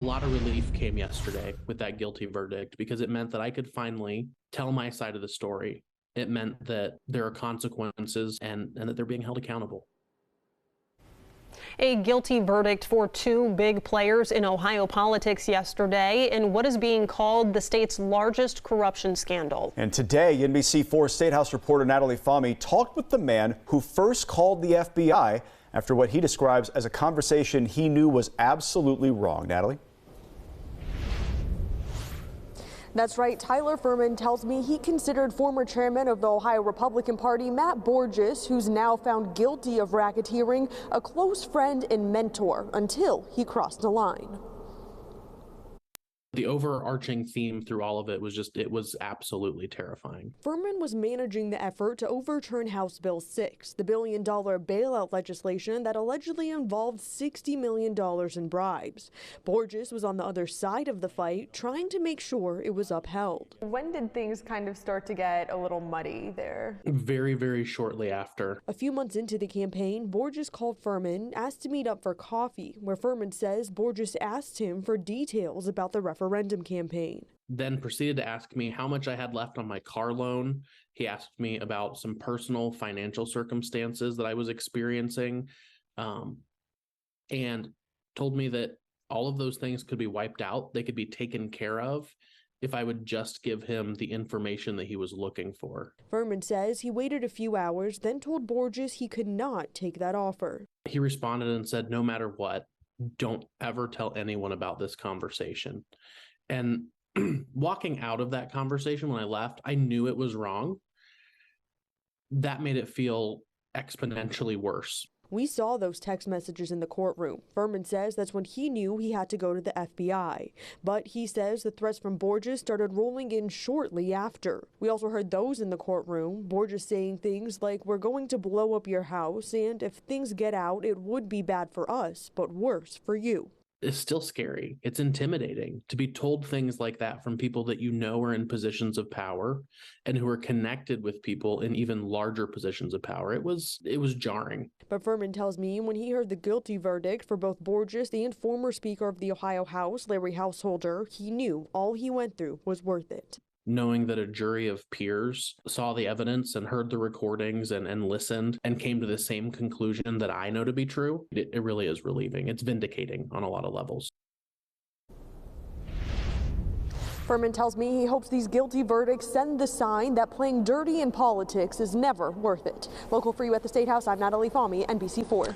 A lot of relief came yesterday with that guilty verdict because it meant that I could finally tell my side of the story. It meant that there are consequences and that they're being held accountable. A guilty verdict for two big players in Ohio politics yesterday in what is being called the state's largest corruption scandal. And today, NBC4 State House reporter Tyler Fehrman talked with the man who first called the FBI after what he describes as a conversation he knew was absolutely wrong. Natalie? That's right. Tyler Fehrman tells me he considered former chairman of the Ohio Republican Party, Matt Borges, who's now found guilty of racketeering, a close friend and mentor until he crossed the line. The overarching theme through all of it was absolutely terrifying. Fehrman was managing the effort to overturn House Bill 6, the billion-dollar bailout legislation that allegedly involved $60 million in bribes. Borges was on the other side of the fight, trying to make sure it was upheld. When did things kind of start to get a little muddy there? Very, very shortly after. A few months into the campaign, Borges called Fehrman, asked to meet up for coffee, where Fehrman says Borges asked him for details about the referendum campaign. Then proceeded to ask me how much I had left on my car loan. He asked me about some personal financial circumstances that I was experiencing, and told me that all of those things could be wiped out. They could be taken care of if I would just give him the information that he was looking for. Fehrman says he waited a few hours, then told Borges he could not take that offer. He responded and said, no matter what, don't ever tell anyone about this conversation. And walking out of that conversation when I left, I knew it was wrong. That made it feel exponentially worse. We saw those text messages in the courtroom. Fehrman says that's when he knew he had to go to the FBI. But he says the threats from Borges started rolling in shortly after. We also heard those in the courtroom. Borges saying things like, we're going to blow up your house, and if things get out, it would be bad for us, but worse for you. It's still scary. It's intimidating to be told things like that from people that you know are in positions of power and who are connected with people in even larger positions of power. It was jarring. But Fehrman tells me when he heard the guilty verdict for both Borges and former Speaker of the Ohio House, Larry Householder, he knew all he went through was worth it. Knowing that a jury of peers saw the evidence and heard the recordings and listened and came to the same conclusion that I know to be true, it really is relieving. It's vindicating on a lot of levels. Fehrman tells me he hopes these guilty verdicts send the sign that playing dirty in politics is never worth it. Local for you at the State House, I'm Tyler Fehrman, NBC4.